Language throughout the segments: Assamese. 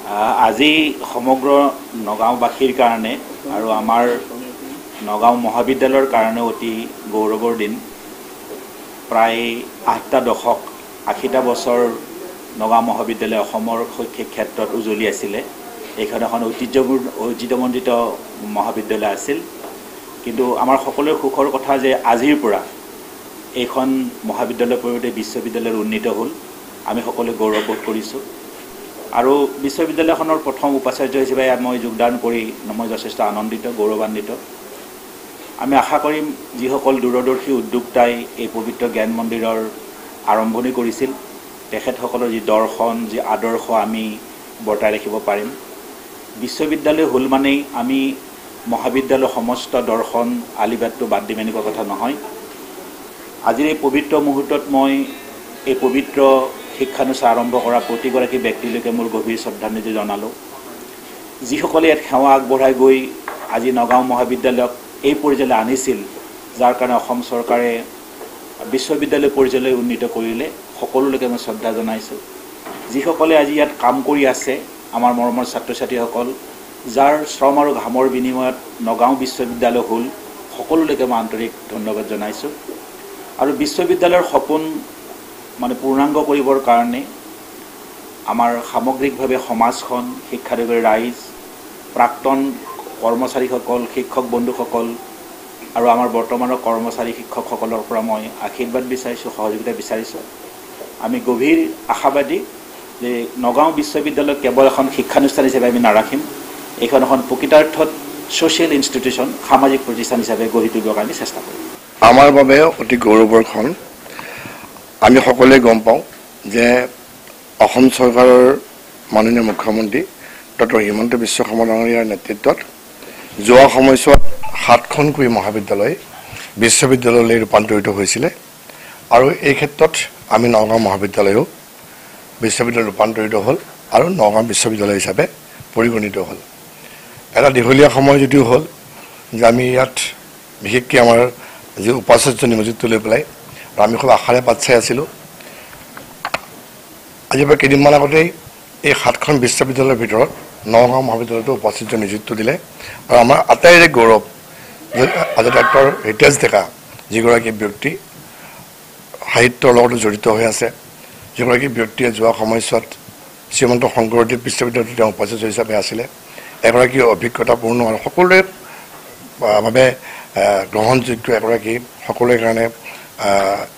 আজি সমগ্ৰ নগাঁওবাসীৰ কাৰণে আৰু আমাৰ নগাঁও মহাবিদ্যালয়ৰ কাৰণে অতি গৌৰৱৰ দিন। প্ৰায় ৮টা দশক ৮০টা বছৰ নগাঁও মহাবিদ্যালয় অসমৰ শৈক্ষিক ক্ষেত্ৰত উজলি আছিলে। এইখন এখন ঐতিহ্যমণ্ডিত মহাবিদ্যালয় আছিল। কিন্তু আমাৰ সকলোৰে সুখৰ কথা যে আজিৰ পৰা এইখন মহাবিদ্যালয়ৰ পৰিৱৰ্তে বিশ্ববিদ্যালয়ত উন্নীত হ'ল। আমি সকলোৱে গৌৰৱবোধ কৰিছোঁ। আৰু বিশ্ববিদ্যালয়খনৰ প্ৰথম উপাচাৰ্য হিচাপে ইয়াত মই যোগদান কৰি মই যথেষ্ট আনন্দিত, গৌৰৱান্বিত। আমি আশা কৰিম যিসকল দূৰদৰ্শী উদ্যোক্তাই এই পবিত্ৰ জ্ঞান মন্দিৰৰ আৰম্ভণি কৰিছিল, তেখেতসকলৰ যি দৰ্শন, যি আদৰ্শ আমি বৰ্তাই ৰাখিব পাৰিম। বিশ্ববিদ্যালয় হ'ল মানেই আমি মহাবিদ্যালয়ৰ সমস্ত দৰ্শন আলিবাটটো বাদ দিম এনেকুৱা কথা নহয়। আজিৰ এই পবিত্ৰ মুহূৰ্তত মই এই পবিত্ৰ শিক্ষানুষ্ঠান আৰম্ভ কৰা প্ৰতিগৰাকী ব্যক্তিলৈকে মোৰ গভীৰ শ্ৰদ্ধাঞ্জলি জনালোঁ। যিসকলে ইয়াত সেৱা আগবঢ়াই গৈ আজি নগাঁও মহাবিদ্যালয়ক এই পৰ্যায়লৈ আনিছিল, যাৰ কাৰণে অসম চৰকাৰে বিশ্ববিদ্যালয় পৰ্যায়লৈ উন্নীত কৰিলে, সকলোলৈকে মই শ্ৰদ্ধা জনাইছোঁ। যিসকলে আজি ইয়াত কাম কৰি আছে, আমাৰ মৰমৰ ছাত্ৰ ছাত্ৰীসকল, যাৰ শ্ৰম আৰু ঘামৰ বিনিময়ত নগাঁও বিশ্ববিদ্যালয় হ'ল, সকলোলৈকে মই আন্তৰিক ধন্যবাদ জনাইছোঁ। আৰু বিশ্ববিদ্যালয়ৰ সপোন পূৰ্ণাংগ কৰিবৰ কাৰণে আমাৰ সামগ্ৰিকভাৱে সমাজখন, শিক্ষাৰ্থী ৰাইজ, প্ৰাক্তন কৰ্মচাৰীসকল, শিক্ষক বন্ধুসকল আৰু আমাৰ বৰ্তমানৰ কৰ্মচাৰী শিক্ষকসকলৰ পৰা মই আশীৰ্বাদ বিচাৰিছোঁ, সহযোগিতা বিচাৰিছোঁ। আমি গভীৰ আশাবাদী যে নগাঁও বিশ্ববিদ্যালয় কেৱল এখন শিক্ষানুষ্ঠান হিচাপে আমি নাৰাখিম, এইখন এখন প্ৰকৃতাৰ্থত ছ'চিয়েল ইনষ্টিটিউশ্যন, সামাজিক প্ৰতিষ্ঠান হিচাপে গঢ়ি তুলিবৰ কাৰণে চেষ্টা কৰিম। আমাৰ বাবে অতি গৌৰৱৰ ক্ষণ। আমি সকলোৱে গম পাওঁ যে অসম চৰকাৰৰ মাননীয় মুখ্যমন্ত্ৰী ডক্টৰ হিমন্ত বিশ্ব শৰ্মা ডাঙৰীয়াৰ নেতৃত্বত যোৱা সময়ছোৱাত 7খনকৈ মহাবিদ্যালয় বিশ্ববিদ্যালয়লৈ ৰূপান্তৰিত হৈছিলে। আৰু এই ক্ষেত্ৰত আমি নগাঁও মহাবিদ্যালয়ো বিশ্ববিদ্যালয় ৰূপান্তৰিত হ'ল আৰু নগাঁও বিশ্ববিদ্যালয় হিচাপে পৰিগণিত হ'ল। এটা দীঘলীয়া সময় যদিও হ'ল যে আমি ইয়াত বিশেষকৈ আমাৰ যি উপাচাৰ্য নিয়োজিত লৈ পেলাই আমি খুব আশাৰে বাট চাই আছিলোঁ। আজিৰ পৰা কেইদিনমান আগতেই এই 7খন বিশ্ববিদ্যালয়ৰ ভিতৰত নগাঁও মহাবিদ্যালয়তো উপাচাৰ্য নিযুক্ত দিলে। আৰু আমাৰ আটাইৰে গৌৰৱ যে আজি ডক্টৰ হিতেশ ডেকা যিগৰাকী ব্যক্তি সাহিত্যৰ লগতো জড়িত হৈ আছে, যিগৰাকী ব্যক্তিয়ে যোৱা সময়ছোৱাত শ্ৰীমন্ত শংকৰদেৱ বিশ্ববিদ্যালয়ত তেওঁ উপাচাৰ্য হিচাপে আছিলে, এগৰাকী অভিজ্ঞতাপূৰ্ণ আৰু সকলোৰে বাবে গ্ৰহণযোগ্য এগৰাকী, সকলোৰে কাৰণে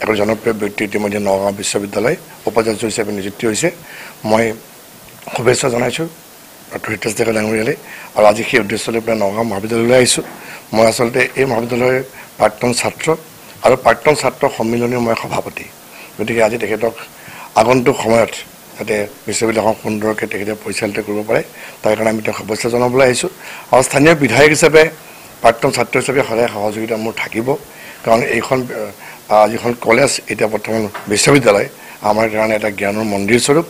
এগৰাকী জনপ্ৰিয় ব্যক্তি ইতিমধ্যে নগাঁও বিশ্ববিদ্যালয় উপাচাৰ্য হিচাপে নিযুক্তি হৈছে। মই শুভেচ্ছা জনাইছোঁ ডক্টৰ হিতেশ ডেকা ডাঙৰীয়ালৈ। আৰু আজি সেই উদ্দেশ্য লৈ পেলাই নগাঁও মহাবিদ্যালয়লৈ আহিছোঁ। মই আচলতে এই মহাবিদ্যালয়ৰ প্ৰাক্তন ছাত্ৰ আৰু প্ৰাক্তন ছাত্ৰ সন্মিলনীৰ মই সভাপতি। গতিকে আজি তেখেতক আগন্তুক সময়ত যাতে বিশ্ববিদ্যালয়খন সুন্দৰকৈ তেখেতে পৰিচালিত কৰিব পাৰে, তাৰ কাৰণে আমি তেওঁক শুভেচ্ছা জনাবলৈ আহিছোঁ। আৰু স্থানীয় বিধায়ক হিচাপে, প্ৰাক্তন ছাত্ৰ হিচাপে সদায় সহযোগিতা মোৰ থাকিব। কাৰণ এইখন যিখন কলেজ, এতিয়া বৰ্তমান বিশ্ববিদ্যালয়, আমাৰ কাৰণে এটা জ্ঞানৰ মন্দিৰ স্বৰূপ।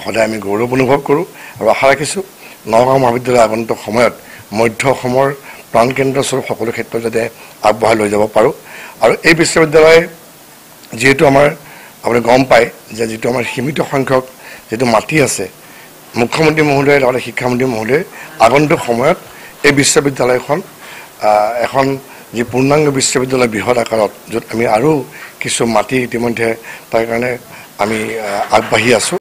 সদায় আমি গৌৰৱ অনুভৱ কৰোঁ আৰু আশা ৰাখিছোঁ নগাঁও মহাবিদ্যালয় আগন্তুক সময়ত মধ্য অসমৰ প্ৰাণকেন্দ্ৰ স্বৰূপ সকলো ক্ষেত্ৰত যাতে আগবঢ়াই লৈ যাব পাৰোঁ। আৰু এই বিশ্ববিদ্যালয় যিহেতু আমাৰ আপুনি গম পায় যে যিটো আমাৰ সীমিত সংখ্যক যিটো মাটি আছে, মুখ্যমন্ত্ৰী মহোদয়ে লগতে শিক্ষামন্ত্ৰী মহোদয়ে আগন্তুক সময়ত এই বিশ্ববিদ্যালয়খন এখন যি পূৰ্ণাংগ বিশ্ববিদ্যালয় বৃহৎ আকাৰত, য'ত আমি আৰু কিছু মাটি ইতিমধ্যে তাৰ কাৰণে আমি আগবাঢ়ি আছোঁ।